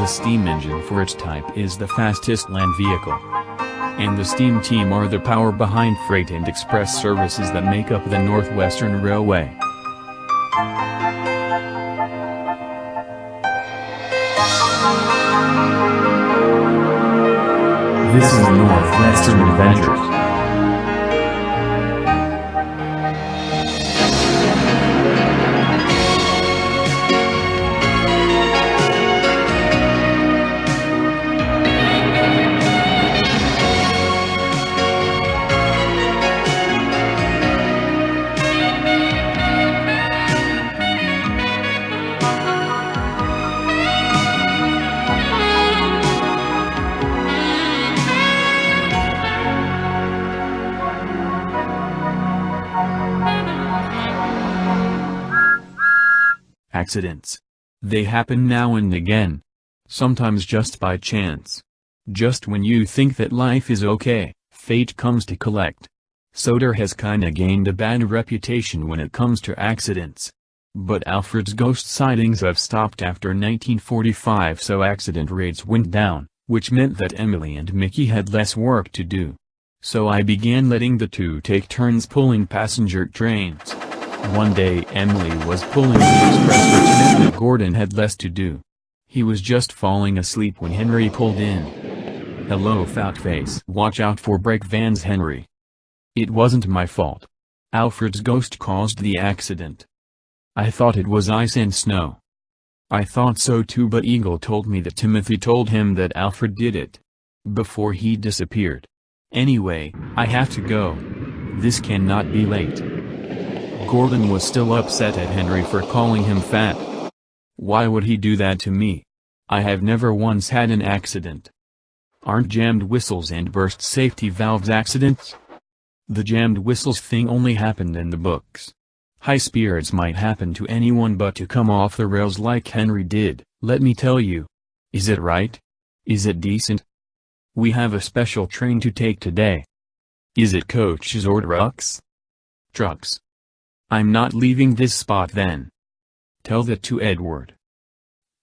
The steam engine for its type is the fastest land vehicle. And the steam team are the power behind freight and express services that make up the Northwestern Railway. This is the Northwestern Adventures. Accidents. They happen now and again. Sometimes just by chance. Just when you think that life is okay, fate comes to collect. Sodor has kinda gained a bad reputation when it comes to accidents. But Alfred's ghost sightings have stopped after 1945, so accident rates went down, which meant that Emily and Mickey had less work to do. So I began letting the two take turns pulling passenger trains. One day Emily was pulling the express, which meant that Gordon had less to do. He was just falling asleep when Henry pulled in. "Hello, fat face. Watch out for brake vans, Henry." "It wasn't my fault. Alfred's ghost caused the accident." "I thought it was ice and snow." "I thought so too, but Eagle told me that Timothy told him that Alfred did it. Before he disappeared. Anyway, I have to go. This cannot be late." Gordon was still upset at Henry for calling him fat. "Why would he do that to me? I have never once had an accident." "Aren't jammed whistles and burst safety valves accidents?" "The jammed whistles thing only happened in the books. High spirits might happen to anyone, but to come off the rails like Henry did, let me tell you. Is it right? Is it decent? We have a special train to take today." "Is it coaches or trucks?" "Trucks." "I'm not leaving this spot then." "Tell that to Edward."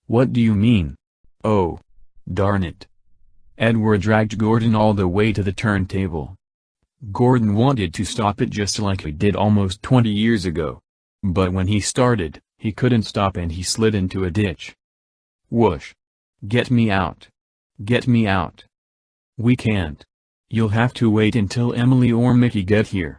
"What do you mean?" "Oh. Darn it." Edward dragged Gordon all the way to the turntable. Gordon wanted to stop it just like he did almost 20 years ago. But when he started, he couldn't stop and he slid into a ditch. Whoosh. "Get me out. Get me out." "We can't. You'll have to wait until Emily or Mickey get here."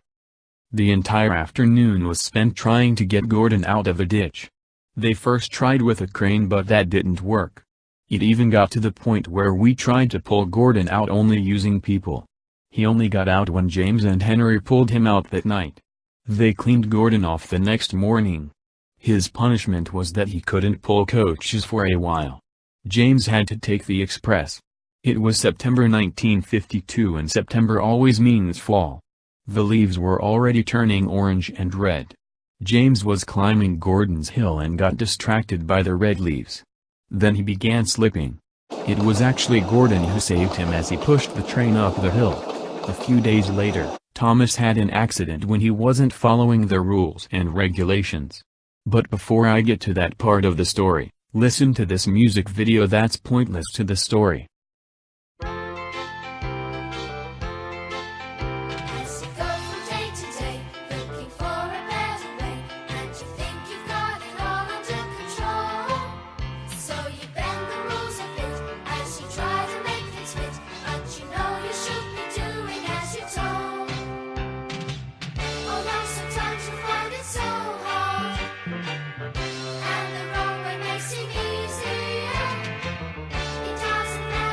The entire afternoon was spent trying to get Gordon out of the ditch. They first tried with a crane, but that didn't work. It even got to the point where we tried to pull Gordon out only using people. He only got out when James and Henry pulled him out that night. They cleaned Gordon off the next morning. His punishment was that he couldn't pull coaches for a while. James had to take the express. It was September 1952, and September always means fall. The leaves were already turning orange and red. James was climbing Gordon's hill and got distracted by the red leaves. Then he began slipping. It was actually Gordon who saved him as he pushed the train up the hill. A few days later, Thomas had an accident when he wasn't following the rules and regulations. But before I get to that part of the story, listen to this music video that's pointless to the story. And the wrong way may seem easier. It doesn't matter.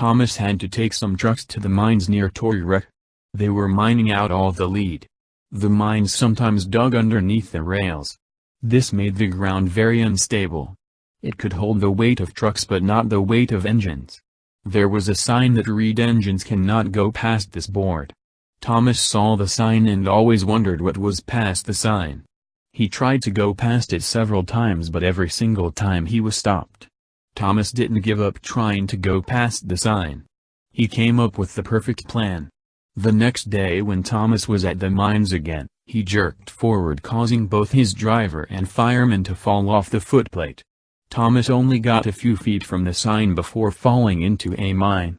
Thomas had to take some trucks to the mines near Torrek. They were mining out all the lead. The mines sometimes dug underneath the rails. This made the ground very unstable. It could hold the weight of trucks but not the weight of engines. There was a sign that read engines cannot go past this board. Thomas saw the sign and always wondered what was past the sign. He tried to go past it several times but every single time he was stopped. Thomas didn't give up trying to go past the sign. He came up with the perfect plan. The next day when Thomas was at the mines again, he jerked forward causing both his driver and fireman to fall off the footplate. Thomas only got a few feet from the sign before falling into a mine.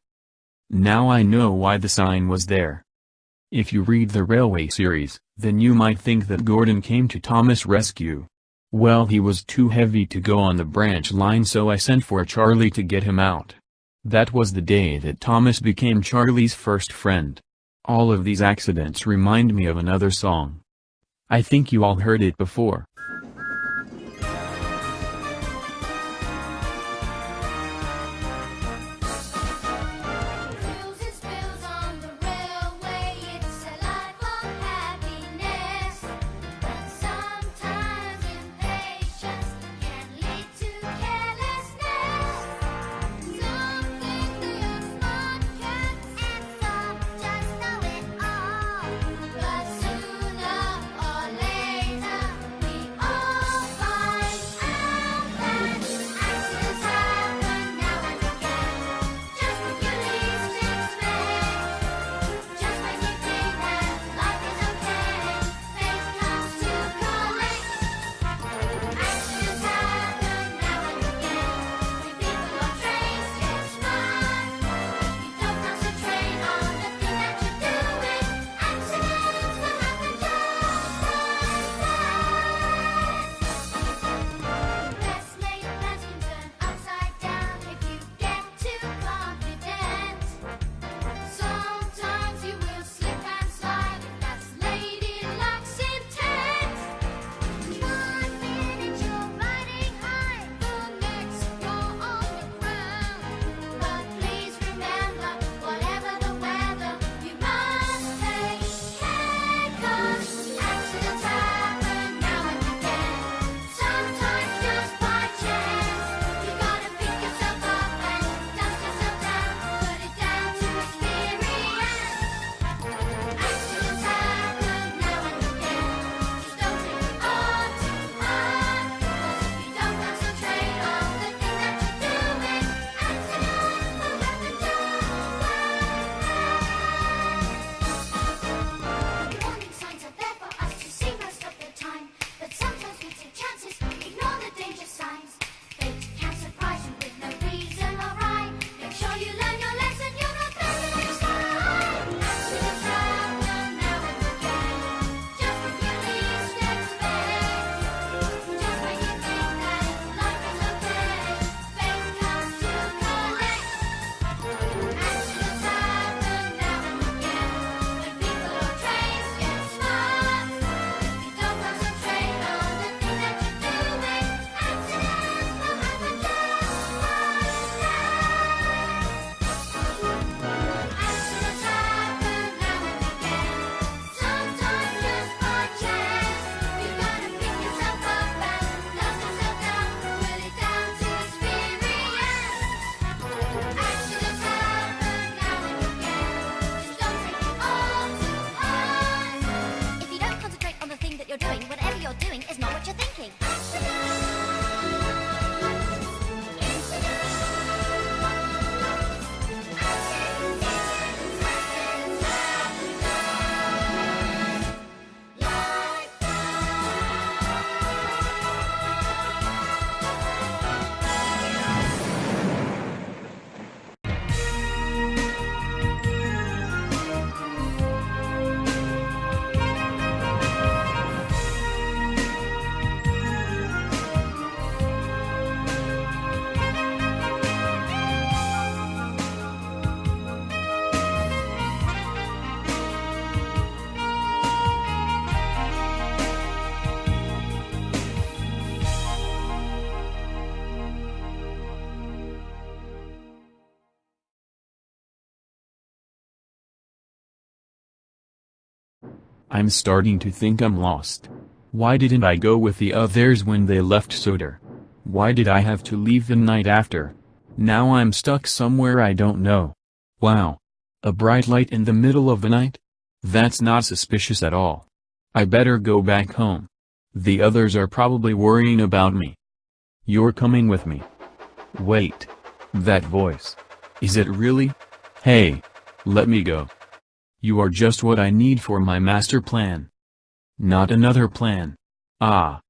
Now I know why the sign was there. If you read the Railway series, then you might think that Gordon came to Thomas' rescue. Well, he was too heavy to go on the branch line, so I sent for Charlie to get him out. That was the day that Thomas became Charlie's first friend. All of these accidents remind me of another song. I think you all heard it before. I'm starting to think I'm lost. Why didn't I go with the others when they left Sodor? Why did I have to leave the night after? Now I'm stuck somewhere I don't know. Wow. A bright light in the middle of the night? That's not suspicious at all. I better go back home. The others are probably worrying about me. You're coming with me. Wait. That voice. Is it really? Hey. Let me go. You are just what I need for my master plan. Not another plan. Ah.